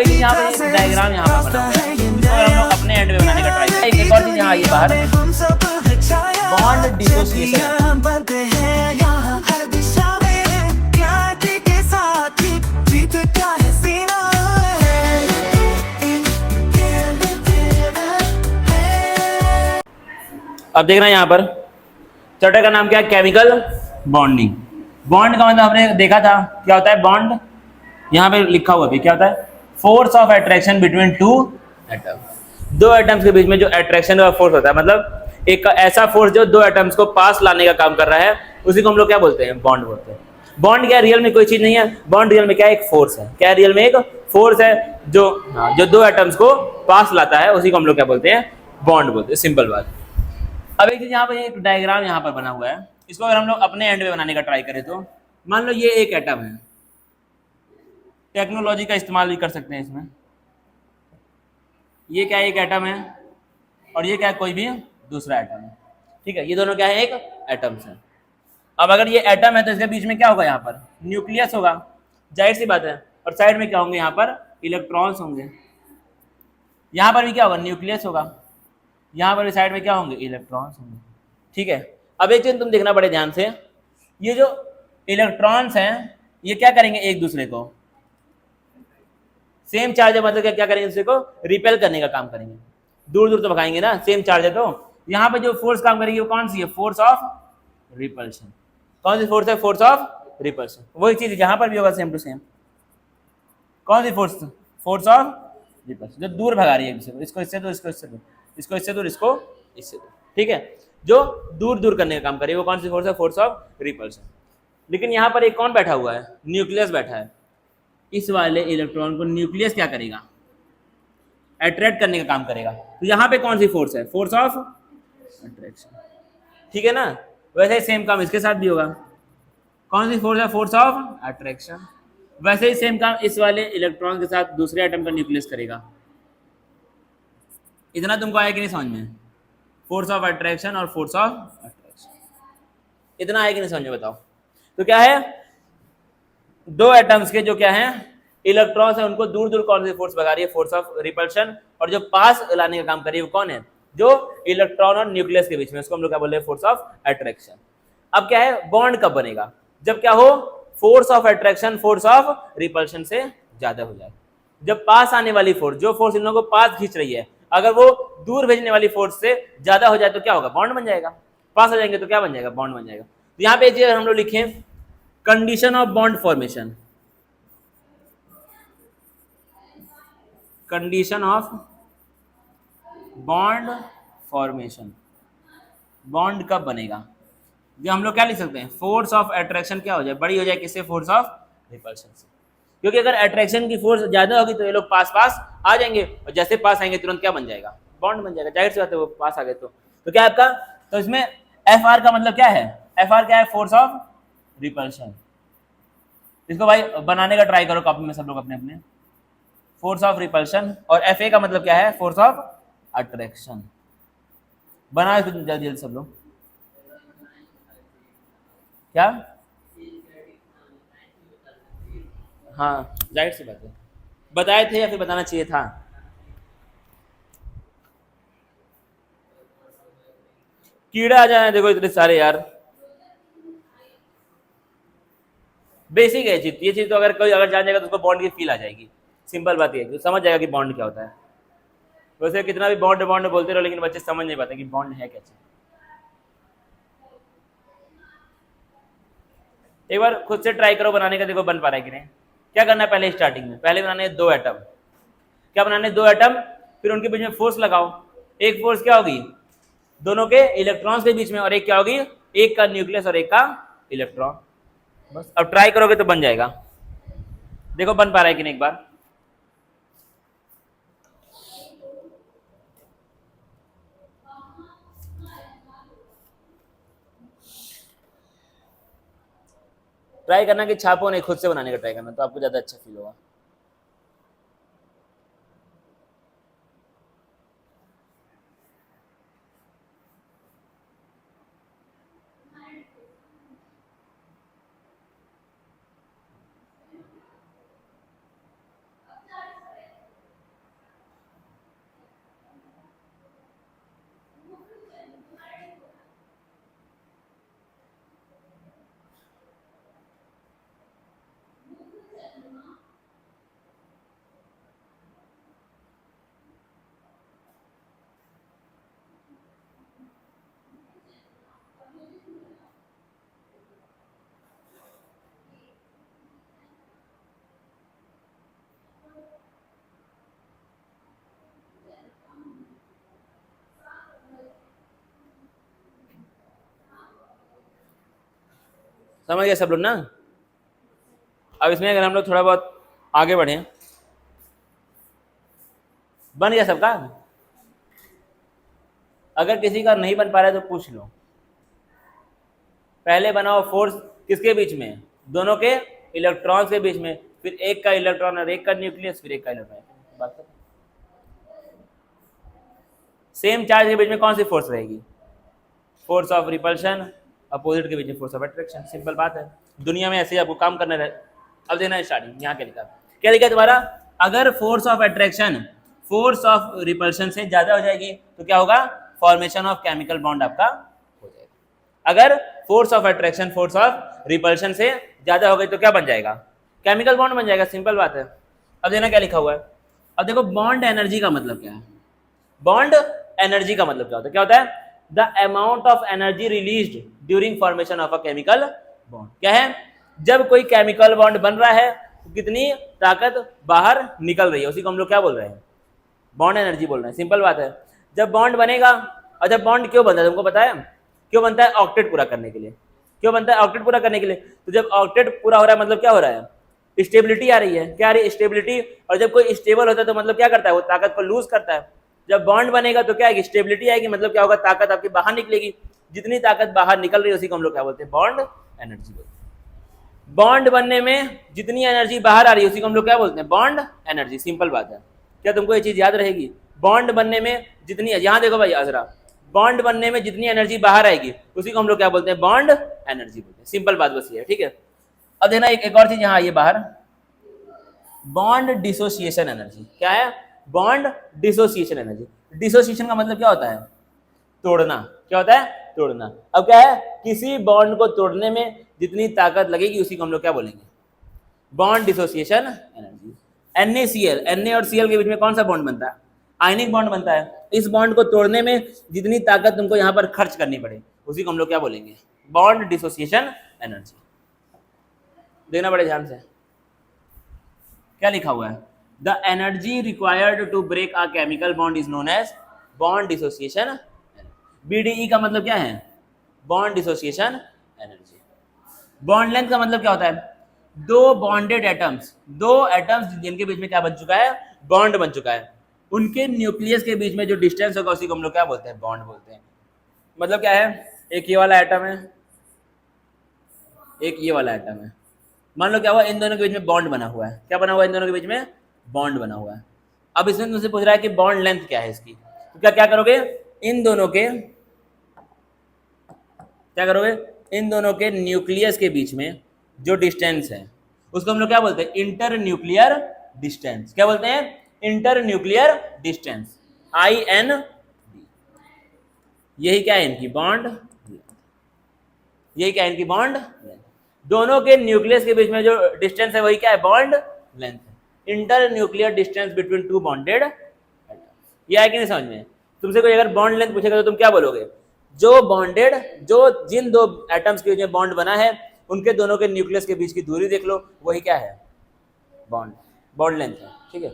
यहाँ पे एक डायग्राम यहाँ पर बना हुआ है, इसको अगर हम लोग अपने एंड में बनाने का ट्राई करें। एक और चीज यहाँ ये बाहर बॉन्ड डिसोसिएशन, अब देख रहे हैं यहाँ पर चैप्टर का नाम क्या है, केमिकल बॉन्डिंग। बॉन्ड का मतलब हमने देखा था क्या होता है बॉन्ड, यहाँ पे लिखा हुआ भी क्या होता है, force of attraction between two atom. दो एटम्स के बीच में जो अट्रैक्शन का फोर्स होता है, मतलब एक ऐसा फोर्स जो दो एटम्स को पास लाने का काम कर रहा है, उसी को हम लोग क्या बोलते हैं, बॉन्ड बोलते हैं। बॉन्ड क्या रियल में कोई चीज नहीं है, बॉन्ड रियल में क्या है, एक फोर्स है। क्या रियल में एक फोर्स है जो दो एटम्स को पास लाता है, उसी को हम लोग क्या बोलते हैं, बॉन्ड बोलते हैं। सिंपल बात। अब एक चीज यहाँ पे एक डायग्राम यहाँ पर बना हुआ है, इसको अगर हम लोग अपने एंड में बनाने का ट्राई करें तो मान लो ये एक एटम है, टेक्नोलॉजी का इस्तेमाल भी कर सकते हैं इसमें। ये क्या है, एक एटम है, और ये क्या है, कोई भी दूसरा एटम है। ठीक है, ये दोनों क्या है, एक एटम्स है। अब अगर ये एटम है तो इसके बीच में क्या होगा, यहाँ पर न्यूक्लियस होगा, जाहिर सी बात है। और साइड में क्या होंगे, यहाँ पर इलेक्ट्रॉन्स होंगे। यहाँ पर भी क्या होगा, न्यूक्लियस होगा। यहाँ पर भी साइड में क्या होंगे, इलेक्ट्रॉन्स होंगे। ठीक है, अब एक चीज तुम देखना बड़े ध्यान से, ये जो इलेक्ट्रॉन्स हैं ये क्या करेंगे, एक दूसरे को सेम चार्ज है, मतलब क्या करेंगे, दूसरे को रिपेल करने का काम करेंगे, दूर दूर तो भगाएंगे ना, सेम चार्ज है। तो यहाँ पे जो फोर्स काम करेगी वो कौन सी है, फोर्स ऑफ रिपल्शन। कौन सी फोर्स है, फोर्स ऑफ रिपल्शन। वही चीज जहां पर भी होगा सेम टू सेम। कौन सी फोर्स, फोर्स ऑफ रिपल्शन, जो दूर भगा रही है इसको इससे दो, इसको इससे दो, इसको इससे दूर, इसको इससे दो। ठीक है, जो दूर दूर करने का काम करेगी वो कौन सी फोर्स है, फोर्स ऑफ रिपल्शन। लेकिन यहाँ पर एक कौन बैठा हुआ है, न्यूक्लियस बैठा है। इस वाले इलेक्ट्रॉन को न्यूक्लियस क्या करेगा, अट्रैक्ट करने का काम करेगा। तो यहाँ पे कौन सी फोर्स है, फोर्स ऑफ अट्रैक्शन। ठीक है ना, वैसे ही सेम काम इसके साथ भी होगा। कौन सी फोर्स है, फोर्स ऑफ अट्रैक्शन। वैसे ही सेम काम इस वाले इलेक्ट्रॉन के साथ दूसरे एटम का न्यूक्लियस करेगा। इतना तुमको आया कि नहीं समझ में, फोर्स ऑफ अट्रैक्शन और फोर्स ऑफ अट्रैक्शन, इतना आया कि नहीं समझ में, बताओ। तो क्या है, दो एटम्स के जो क्या है इलेक्ट्रॉन्स है, उनको दूर दूर कौन सी फोर्स भगा रही है, फोर्स ऑफ रिपल्शन। और जो पास लाने का काम कर रही है वो कौन है, जो इलेक्ट्रॉन और न्यूक्लियस के बीच में, उसको हम लोग क्या बोल रहे हैं, फोर्स ऑफ अट्रैक्शन। अब क्या है, बॉन्ड कब बनेगा, जब क्या हो, force of attraction force of repulsion से ज्यादा हो जाए। जब पास आने वाली फोर्स, जो फोर्स इन लोगों को पास खींच रही है, अगर वो दूर भेजने वाली फोर्स से ज्यादा हो जाए तो क्या होगा, बॉन्ड बन जाएगा। पास हो जाएंगे तो क्या बन जाएगा, बॉन्ड बन जाएगा। तो यहाँ पे एक चीज हम लोग लिखे, condition of bond formation, condition of bond formation. Bond कब बनेगा, जो हम लोग क्या लिख सकते हैं, फोर्स ऑफ अट्रैक्शन क्या हो जाए, बड़ी हो जाए, किससे, फोर्स ऑफ रिपल्शन से। क्योंकि अगर अट्रैक्शन की फोर्स ज्यादा होगी तो ये लोग पास पास आ जाएंगे, और जैसे पास आएंगे तुरंत क्या बन जाएगा, बॉन्ड बन जाएगा। जाहिर सी बात है, वो पास आ गए तो क्या आपका, तो इसमें एफ आर का मतलब क्या है, एफ आर क्या है, फोर्स ऑफ रिपल्शन। इसको भाई बनाने का ट्राई करो कॉपी में सब लोग अपने अपने, फोर्स ऑफ रिपल्शन। और एफ ए का मतलब क्या है, फोर्स ऑफ अट्रैक्शन। बना इसको जल्दी जल्दी सब लोग। क्या, हाँ जाहिर सी बात है, बताए थे या फिर बताना चाहिए था। कीड़ा आ जाए, देखो इतने सारे यार, बेसिक है चीज, ये चीज तो अगर कोई अगर जान जाएगा तो उसको बॉन्ड की फील आ जाएगी। सिंपल बात ये है, समझ जाएगा कि बॉन्ड क्या होता है। वैसे कितना भी बॉन्ड बॉन्ड बोलते रहो, लेकिन बच्चे समझ नहीं पाते कि बॉन्ड है क्या चीज। एक बार खुद से ट्राई करो बनाने का, देखो बन पा रहा है कि नहीं। क्या करना है, पहले स्टार्टिंग में पहले बनाने हैं दो एटम। क्या बनाने हैं, दो एटम, फिर उनके बीच में फोर्स लगाओ। एक फोर्स क्या होगी, दोनों के इलेक्ट्रॉन्स के बीच में, और एक क्या होगी, एक का न्यूक्लियस और एक का इलेक्ट्रॉन। बस अब ट्राई करोगे तो बन जाएगा। देखो बन पा रहा है कि नहीं, एक बार ट्राई करना कि छापो नहीं, खुद से बनाने का ट्राई करना, तो आपको ज्यादा अच्छा फील होगा। समझ गए सब लोग ना। अब इसमें अगर हम लोग थोड़ा बहुत आगे बढ़े, बन गया सबका? अगर किसी का नहीं बन पा रहा है तो पूछ लो। पहले बनाओ फोर्स किसके बीच में, दोनों के इलेक्ट्रॉन्स के बीच में, फिर एक का इलेक्ट्रॉन और एक का न्यूक्लियस, फिर एक का इलेक्ट्रॉन। बात खत्म। सेम चार्ज के बीच में कौन सी फोर्स रहेगी? फोर्स ऑफ रिपल्शन, अपोजिट के बीच में फोर्स ऑफ अट्रैक्शन। सिंपल बात है, दुनिया में ऐसे ही आपको काम करना रहे। अब देना स्टार्टिंग, यहाँ क्या लिखा है तुम्हारा? अगर force of attraction force of repulsion से ज्यादा हो जाएगी तो क्या होगा? फॉर्मेशन ऑफ केमिकल बॉन्ड आपका हो जाएगा। अगर force of attraction force of repulsion से ज्यादा हो गई तो क्या बन जाएगा? केमिकल बॉन्ड बन जाएगा। सिंपल बात है। अब देना क्या लिखा हुआ है। अब देखो बॉन्ड एनर्जी का मतलब क्या है। बॉन्ड एनर्जी का मतलब क्या होता है? क्या होता है? The amount of energy released during formation of a chemical bond. क्या है? जब कोई केमिकल बॉन्ड बन रहा है तो कितनी ताकत बाहर निकल रही है, उसी को हम लोग क्या बोल रहे हैं? बॉन्ड एनर्जी बोल रहे हैं। सिंपल बात है। जब बॉन्ड बनेगा, और जब बॉन्ड क्यों बनता है तुमको पता है? क्यों बनता है? ऑक्टेट पूरा करने के लिए। क्यों बनता है? ऑक्टेट पूरा करने के लिए। तो जब ऑक्टेट पूरा हो रहा है मतलब क्या हो रहा है? स्टेबिलिटी आ रही है। क्या आ रही है? स्टेबिलिटी। और जब कोई स्टेबल होता है तो मतलब क्या करता है? वो ताकत को लूज करता है। जब बॉन्ड बनेगा तो क्या आएगी? स्टेबिलिटी आएगी। मतलब क्या होगा? ताकत आपकी बाहर निकलेगी। जितनी ताकत बाहर निकल रही है उसी को हम लोग क्या बोलते हैं? बॉन्ड एनर्जी बोलते हैं। बॉन्ड बनने में जितनी एनर्जी बाहर आ रही है उसी को हम लोग क्या बोलते हैं? Bond energy. सिंपल बात है। क्या तुमको ये चीज याद रहेगी? बॉन्ड बनने में जितनी, यहाँ देखो भाई अजरा, बॉन्ड बनने में जितनी एनर्जी बाहर आएगी उसी को हम लोग क्या बोलते हैं? बॉन्ड एनर्जी बोलते हैं। सिंपल बात बस ये है। ठीक है। अब देखना एक और चीज यहाँ आइए बाहर, बॉन्ड डिसोसिएशन एनर्जी। क्या है? Bond dissociation energy. डिसोसिएशन का मतलब क्या होता है? तोड़ना। क्या होता है? तोड़ना। अब क्या है? किसी बॉन्ड को तोड़ने में जितनी ताकत लगेगी उसी को हम लोग क्या बोलेंगे? Bond dissociation energy. NaCl, Na और Cl के बीच में कौन सा बॉन्ड बनता है? आयनिक बॉन्ड बनता है। इस बॉन्ड को तोड़ने में जितनी ताकत तुमको यहाँ पर खर्च करनी पड़े उसी को हम लोग क्या बोलेंगे? Bond dissociation energy. देखना बड़े ध्यान से क्या लिखा हुआ है। The energy required to break a chemical bond is known as bond dissociation. BDE का मतलब क्या है? Bond dissociation energy. Bond length का मतलब क्या होता है? दो बॉन्डेड एटम्स, दो एटम्स जिनके बीच में क्या बन चुका है? बॉन्ड बन चुका है। उनके न्यूक्लियस के बीच में जो डिस्टेंस होगा उसी को हम लोग क्या बोलते हैं? बॉन्ड बोलते हैं। मतलब क्या है? एक ये वाला एटम है, एक ये वाला एटम है। मान लो क्या हुआ? इन दोनों के बीच में बॉन्ड बना हुआ है। क्या बना हुआ है? इन दोनों के बीच में बॉन्ड बना हुआ है। अब इसमें तुमसे पूछ रहा है कि बॉन्ड लेंथ क्या है इसकी, तो क्या क्या करोगे? इन दोनों के क्या करोगे? इन दोनों के न्यूक्लियस के बीच में जो डिस्टेंस है उसको हम लोग क्या बोलते हैं? Inter nuclear distance. क्या बोलते हैं? Inter nuclear distance, IN। यही क्या है? इनकी बॉन्ड। यही क्या है? इनकी बॉन्ड। दोनों के न्यूक्लियस के बीच में जो डिस्टेंस है वही क्या है? बॉन्ड लेंथ है। Inter nuclear distance between two bonded atoms. ये है कि नहीं समझ में? तुमसे कोई अगर बॉन्ड लेंथ पूछेगा तो तुम क्या बोलोगे? जो बॉन्डेड, जो जिन दो एटम्स के बीच में बॉन्ड बना है उनके दोनों के न्यूक्लियस के बीच की दूरी देख लो, वही क्या है? बॉन्ड। बॉन्ड लेंथ है। ठीक है।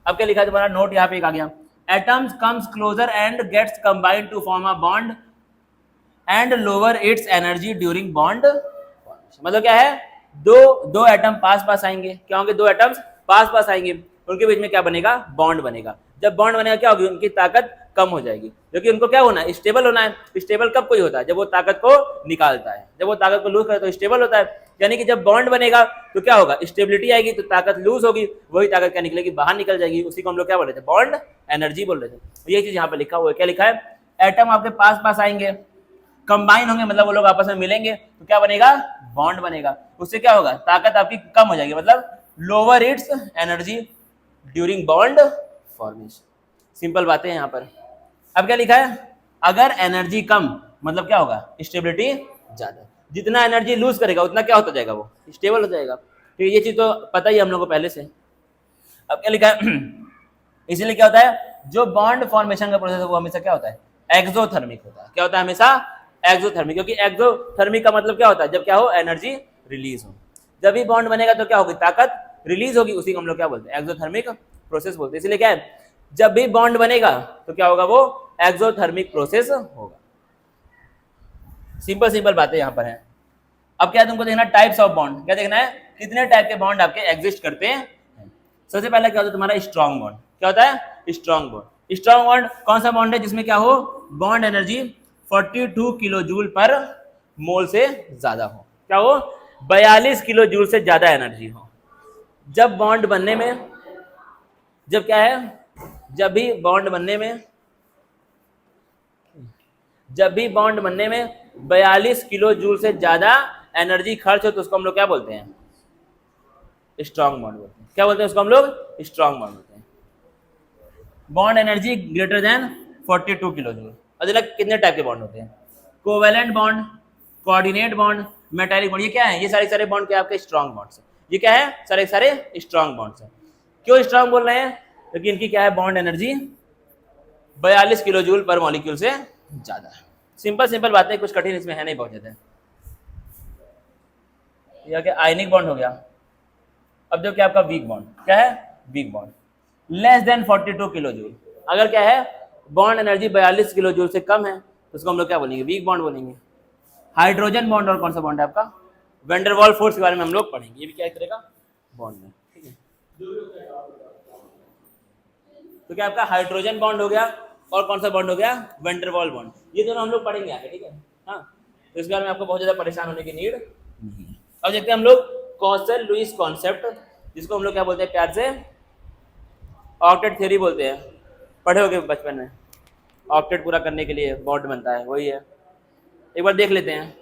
अब क्या लिखा है तुम्हारा नोट यहाँ पे एक आ गया, atoms comes closer and gets combined to form a bond and lower its energy during bond. मतलब क्या है? दो एटम पास पास आएंगे। क्या होंगे? दो एटम्स पास पास आएंगे, उनके बीच में क्या बनेगा? बॉन्ड बनेगा। जब बॉन्ड बनेगा क्या होगी? उनकी ताकत कम हो जाएगी, क्योंकि उनको क्या होना है? स्टेबल होना है। स्टेबल कब कोई होता है? जब वो ताकत को निकालता है। जब वो ताकत को लूज करे तो स्टेबल होता है। यानी कि जब बॉन्ड बनेगा तो क्या होगा? स्टेबिलिटी आएगी, तो ताकत लूज होगी, वही ताकत क्या निकलेगी? बाहर निकल जाएगी। उसी को हम लोग क्या बोल रहे थे? बॉन्ड एनर्जी बोल रहे थे। तो ये चीज यहाँ पे लिखा हुआ है। क्या लिखा है? एटम आपके पास पास आएंगे, कंबाइन होंगे, मतलब वो लोग आपस में मिलेंगे तो क्या बनेगा? बॉन्ड बनेगा। उससे क्या होगा? ताकत आपकी कम हो जाएगी, मतलब lower its energy during bond formation. Simple बातें हैं यहाँ पर। अब क्या लिखा है? अगर एनर्जी कम मतलब क्या होगा? स्टेबिलिटी ज्यादा। जितना एनर्जी लूज करेगा उतना क्या होता जाएगा? वो स्टेबल हो जाएगा। तो ये चीज तो पता ही हम लोग को पहले से। अब क्या लिखा है? इसीलिए क्या होता है? जो बॉन्ड फॉर्मेशन का प्रोसेस है वो हमेशा क्या होता है? एक्सोथर्मिक होता है। क्या होता है? हमेशा एक्सोथर्मिक। क्योंकि एक्सोथर्मिक का मतलब क्या होता है? जब क्या हो? एनर्जी रिलीज हो। जब भी बॉन्ड बनेगा तो क्या होगी? ताकत रिलीज होगी, उसी को हम लोग क्या बोलते हैं? एक्सोथर्मिक प्रोसेस बोलते हैं। इसलिए क्या है? जब भी बॉन्ड बनेगा तो क्या होगा? वो एक्सोथर्मिक प्रोसेस होगा। सिंपल सिंपल बातें यहां पर है। अब क्या तुमको देखना टाइप्स ऑफ बॉन्ड, क्या देखना है कितने टाइप के बॉन्ड आपके एग्जिस्ट करते हैं। सबसे पहले क्या होता है तुम्हारा स्ट्रॉन्ग बॉन्ड, क्या होता है स्ट्रॉन्ग बॉन्ड। स्ट्रॉन्ग बॉन्ड कौन सा बॉन्ड है जिसमें क्या हो बॉन्ड एनर्जी 42 किलो जूल पर मोल से ज्यादा हो, क्या हो 42 किलो जूल से ज्यादा एनर्जी हो। जब बॉन्ड बनने में, जब क्या है, जब भी बॉन्ड बनने में, जब भी बॉन्ड बनने में 42 किलो जूल से ज्यादा एनर्जी खर्च हो तो उसको हम लोग क्या बोलते हैं, स्ट्रॉन्ग बॉन्ड बोलते हैं। क्या बोलते हैं उसको हम लोग, स्ट्रॉन्ग बॉन्ड बोलते हैं। Bond energy greater than 42 kilo joule. अगला कितने टाइप के बॉन्ड होते हैं, covalent bond, coordinate bond, metallic bond. ये क्या है, ये सारे सारे बॉन्ड क्या आपके स्ट्रॉन्ग बॉन्ड्स हैं। ये क्या है, सारे सारे स्ट्रॉन्ग बॉन्ड्स हैं। क्यों स्ट्रॉन्ग बोल रहे हैं, क्योंकि इनकी क्या है बॉन्ड एनर्जी 42 किलो जूल पर मॉलिक्यूल से ज्यादा है। सिंपल सिंपल बातें, कुछ कठिन इसमें है नहीं बहुत ज्यादा। यह क्या आयनिक बॉन्ड हो गया। अब जो क्या आपका वीक बॉन्ड, क्या है weak bond, less than 42 kilo joule. अगर क्या है बॉन्ड एनर्जी 42 किलो जूल से कम है तो उसको हम लोग क्या बोलेंगे, वीक बॉन्ड बोलेंगे। हाइड्रोजन बॉन्ड और कौन सा बॉन्ड है आपका, वेंडरवॉल फोर्स के बारे में हम लोग पढ़ेंगे, ये भी क्या एक तरह का बॉन्ड है, ठीक है। तो क्या आपका हाइड्रोजन बॉन्ड हो गया और कौन सा बॉन्ड हो गया, वेंडरवॉल बॉन्ड। ये दोनों हम लोग पढ़ेंगे आगे, ठीक है। हाँ, तो इस बारे में आपको बहुत ज्यादा परेशान होने की नीड नहीं है। अब देखते हैं हम लोग कॉसल लुईस कॉन्सेप्ट, जिसको हम लोग क्या बोलते हैं प्यार से ऑक्टेट थ्योरी बोलते हैं। पढ़े होगे बचपन में, ऑक्टेट पूरा करने के लिए बॉन्ड बनता है, वही है। एक बार देख लेते हैं।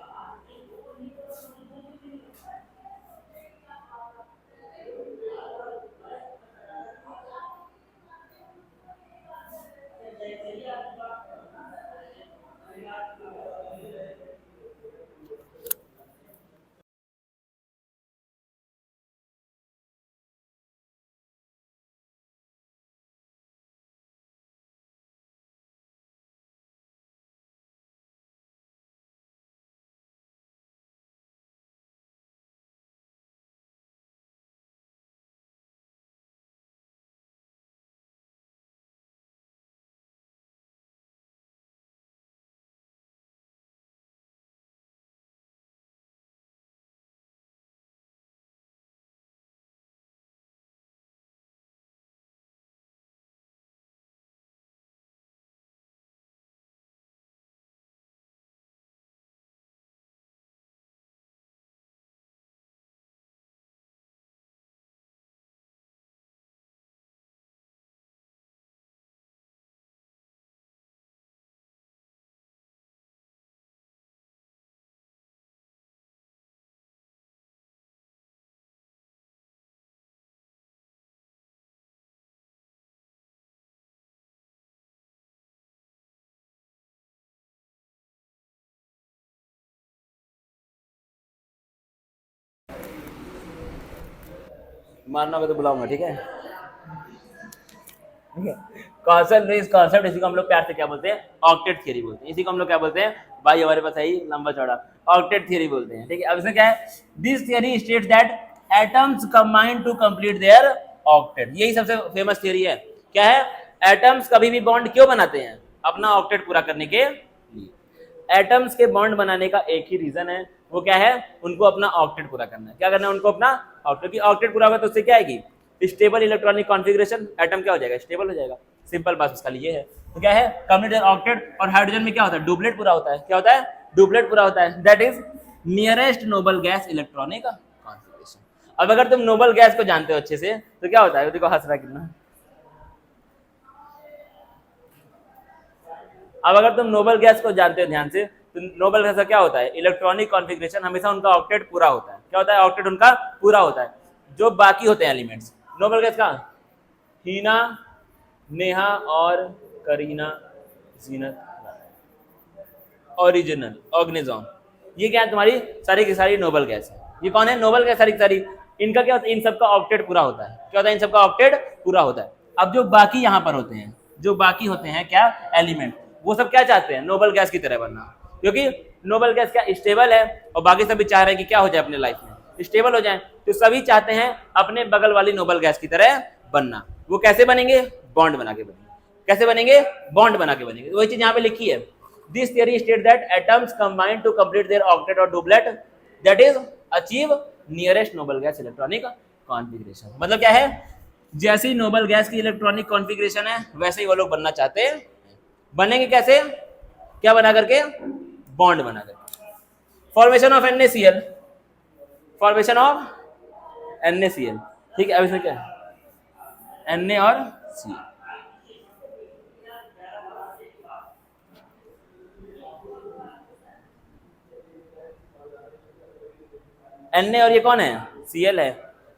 मारना होगा तो बुलाऊंगा, ठीक है। कॉसल लुईस कॉन्सेप्ट, इसी को हम लोग प्यार से क्या बोलते हैं, ऑक्टेट थ्योरी बोलते हैं। इसी को हम लोग क्या बोलते हैं भाई, हमारे पास है ही लंबा चौड़ा, ऑक्टेट थ्योरी बोलते हैं, ठीक है। अब इसमें क्या है, this theory states that atoms combine to complete their octet. यही सबसे फेमस थ्योरी है। क्या है, एटम्स कभी भी बॉन्ड क्यों बनाते हैं, अपना ऑक्टेट पूरा करने के लिए। एटम्स के बॉन्ड बनाने का एक ही रीजन है, वो क्या है, उनको अपना ऑक्टेट पूरा करना है। क्या करना है उनको, अपना ऑक्टेट। की ऑक्टेट पूरा होगा तो उससे क्या आएगी, स्टेबल इलेक्ट्रॉनिक कॉन्फ़िगरेशन, एटम क्या हो जाएगा, स्टेबल हो जाएगा। सिंपल बात उसका ये है। तो क्या है, कंप्लीट ऑक्टेट। और हाइड्रोजन में क्या होता है, डुप्लेट पूरा होता है। क्या होता है, डुप्लेट पूरा होता है, that is nearest noble gas electronic configuration. अब अगर तुम नोबल गैस को जानते हो अच्छे से तो क्या होता है, देखो हंस रहा कितना। अब अगर तुम नोबल गैस को जानते हो ध्यान से, तो नोबल गैस का क्या होता है, इलेक्ट्रॉनिक कॉन्फ़िगरेशन हमेशा उनका ऑक्टेट पूरा होता है। क्या होता है, ऑक्टेट उनका पूरा होता है। जो बाकी होते हैं एलिमेंट्स नोबल गैस का, हीना, नेहा और करीना, जीनत, ओरिजिनल, ऑर्गेनिजम, ये क्या है तुम्हारी सारी की सारी नोबल गैस है। ये कौन है, नोबल गैस सारी की सारी। इनका क्या होता है, इन सबका ऑक्टेट पूरा होता है। क्या होता है, इन सबका ऑक्टेट पूरा होता है। अब जो बाकी यहाँ पर होते हैं, जो बाकी होते हैं क्या एलिमेंट, वो सब क्या चाहते हैं, नोबल गैस की तरह बनना। क्योंकि नोबल गैस क्या स्टेबल है और बाकी सभी चाह रहे हैं कि क्या हो जाए अपने लाइफ में, स्टेबल हो जाए। तो सभी चाहते हैं अपने बगल वाली नोबल गैस की तरह बनना। वो कैसे बनेंगे, बॉन्ड बना के बनेंगे। कैसे बनेंगे, बॉन्ड बना के बनेंगे। वही चीज यहाँ पे लिखी है, this theory state that atoms combine to complete their octet और duplet that is achieve nearest noble gas electronic configuration. मतलब क्या है, जैसी नोबल गैस की इलेक्ट्रॉनिक कॉन्फ़िगरेशन है वैसे ही वो लोग बनना चाहते हैं। बनेंगे कैसे, क्या बना करके, बॉन्ड बना करके। Formation of NaCl, formation of NaCl, ठीक है। अब इसमें क्या है, Na और Cl। Na और ये कौन है, Cl है।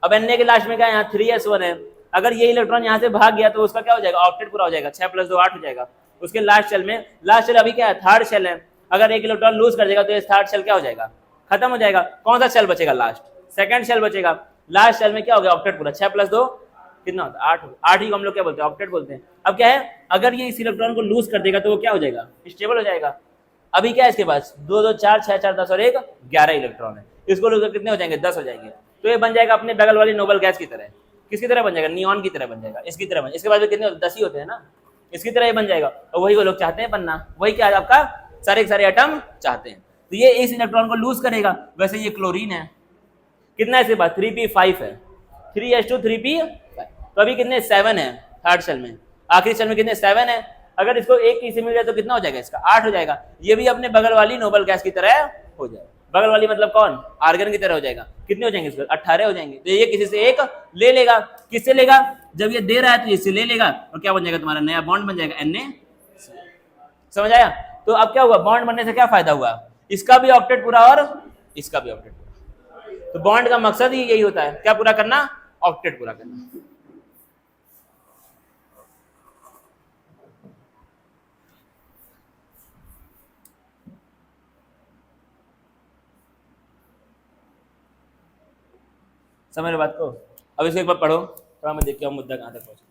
अब Na के लास्ट में क्या है, यहाँ 3s1 है। अगर ये इलेक्ट्रॉन यहाँ से भाग गया तो उसका क्या हो जाएगा, ऑक्टेट पूरा हो जाएगा, 6 + 2 8 हो जाएगा। उसके लास्ट शेल में, लास्ट शेल अभी क्या है, थर्ड शेल है। अगर एक इलेक्ट्रॉन लूज कर देगा तो ये थर्ड शेल क्या हो जाएगा, खत्म हो जाएगा। कौन सा शेल बचेगा, लास्ट, सेकंड शेल बचेगा। लास्ट शेल में क्या हो गया, ऑक्टेट पूरा, 6 + 2 कितना होता है, 8। 8 ही को हम लोग क्या बोलते हैं, ऑक्टेट बोलते हैं। अब क्या है, अगर ये इस इलेक्ट्रॉन को लूज कर देगा तो वो क्या हो जाएगा, स्टेबल हो जाएगा। अभी क्या है इसके पास, 2 2 4 6 4 10 और 1 11 इलेक्ट्रॉन है। इसको लूज कितने हो जाएंगे, 10 हो जाएंगे। तो ये बन जाएगा अपने बगल वाली नोबल गैस की तरह। किसकी तरह बन जाएगा, नियॉन की तरह बन जाएगा, इसकी तरह बन। इसके बाद कितने होते हैं, 10 ही होते हैं ना, इसकी तरह ही बन जाएगा। और वही वो लोग चाहते हैं बनना, वही क्या आपका सारे के सारे एटम चाहते हैं। तो ये इस इलेक्ट्रॉन को लूज करेगा। वैसे ये क्लोरीन है, कितना है इसके पास, 3p5 है, 3s2 3p5। तो अभी कितने, 7 है थर्ड शेल में, आखिरी शेल में कितने, 7 है। अगर इसको एक की से मिल जाए तो कितना हो जाएगा, इसका 8 हो जाएगा। ये भी अपने बगल वाली नोबल गैस की तरह हो जाएगा। बगल वाली मतलब कौन, आर्गन की तरह हो जाएगा। कितने हो जाएंगे इसके, 18 हो जाएंगे। तो ये किसी से एक ले लेगा, किससे लेगा, जब ये दे रहा है तो इससे ले लेगा और क्या बन जाएगा, तुम्हारा नया बॉन्ड बन जाएगा, Na। समझ आया। तो अब क्या हुआ, बॉन्ड बनने से क्या फायदा हुआ, इसका भी ऑक्टेट पूरा और इसका भी ऑक्टेट पूरा। तो बॉन्ड का मकसद ही यही होता है, क्या पूरा करना, ऑक्टेट पूरा करना। समझ रहे बात को। अब इसको एक बार पढ़ो थोड़ा, मैं देख के मुद्दा कहां तक पहुंचा।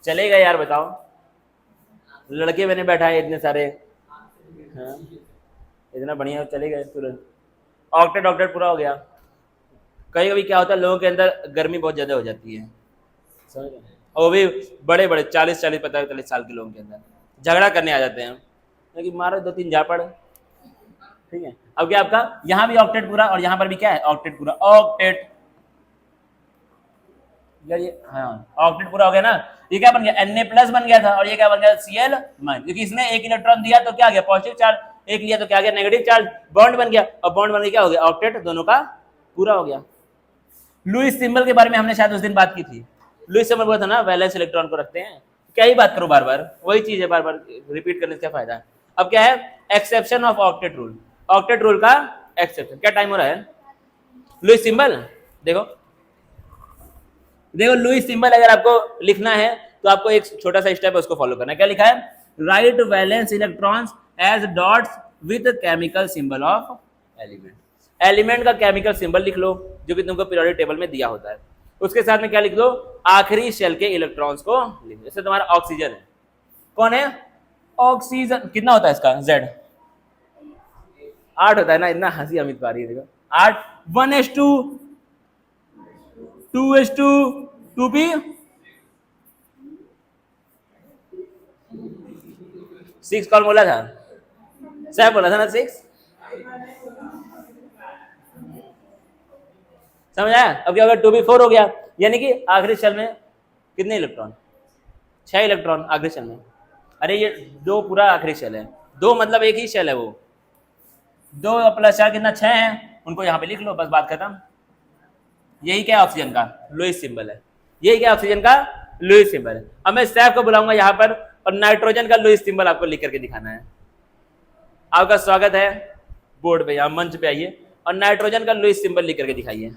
चलेगा यार, बताओ, लड़के मैंने बैठा है इतने सारे, हाँ इतना बढ़िया चलेगा तुरंत। ऑक्टेट ऑक्टेट पूरा हो गया। कभी कभी क्या होता है, लोगों के अंदर गर्मी बहुत ज्यादा हो जाती है, समझ रहे हैं? और वो भी बड़े बड़े 40 45 साल के लोगों के अंदर झगड़ा करने आ जाते हैं, लेकिन मारो 2 3 झापड़, ठीक है। अब क्या आपका यहाँ भी ऑक्टेट पूरा और यहाँ पर भी क्या है, ऑक्टेट पूरा, ऑक्टेट यार, ये हाँ ऑक्टेट पूरा हो गया ना। ये क्या बन गया, Na+ बन गया था और ये क्या बन गया, Cl-, क्योंकि इसने एक इलेक्ट्रॉन दिया तो क्या आ गया, पॉजिटिव चार्ज, एक लिया तो क्या आ गया, नेगेटिव चार्ज, बॉन्ड बन गया। और बॉन्ड बन के क्या हो गया, ऑक्टेट दोनों का पूरा हो गया। लुईस सिंबल के बारे में हमने शायद उस दिन बात की थी। लुईस सिंबल बोला था ना, वैलेंस इलेक्ट्रॉन को रखते हैं। क्या ही बात करो बार बार, वही चीज है, बार बार रिपीट करने से क्या फायदा है। अब क्या है, exception of octet rule, octet rule का एक्सेप्शन। क्या टाइम हो रहा है, लुईस सिंबल देखो, देखो लुईस सिंबल अगर आपको लिखना है तो आपको एक छोटा सा स्टेप है, उसको फॉलो करना है। क्या लिखा है, write valence electrons as dots with chemical symbol of element. Element का केमिकल सिंबल लिख लो जो कि तुमको पीरियोडिक टेबल में दिया होता है। उसके साथ में क्या लिख दो, आखिरी शेल के इलेक्ट्रॉन्स को लिख दो। जैसे तुम्हारा ऑक्सीजन है, कौन है, ऑक्सीजन, कितना होता है इसका, Z 8 होता है ना। इतना हंसी अमित पा रही है, देखो 8, 1s2 2s2 2p 6 कौन बोला था, सैफ बोला था ना 6, समझ आया। अब क्या होगा, 2p4 हो गया, यानी कि आखिरी शेल में कितने इलेक्ट्रॉन, 6 इलेक्ट्रॉन आखिरी शेल में। अरे ये 2 पूरा आखिरी शेल है, 2 मतलब एक ही शेल है, वो 2 + 4 कितना, 6 है, उनको यहाँ पे लिख लो, बस बात खत्म। यही क्या ऑक्सीजन का लुईस सिंबल है, यही क्या ऑक्सीजन का लुईस सिंबल है। अब मैं सैफ को बुलाऊंगा यहाँ पर और नाइट्रोजन का लुईस सिंबल आपको लिख करके दिखाना है। आपका स्वागत है बोर्ड पे, यहाँ मंच पे आइए और नाइट्रोजन का लुईस सिंबल लिख करके दिखाइए।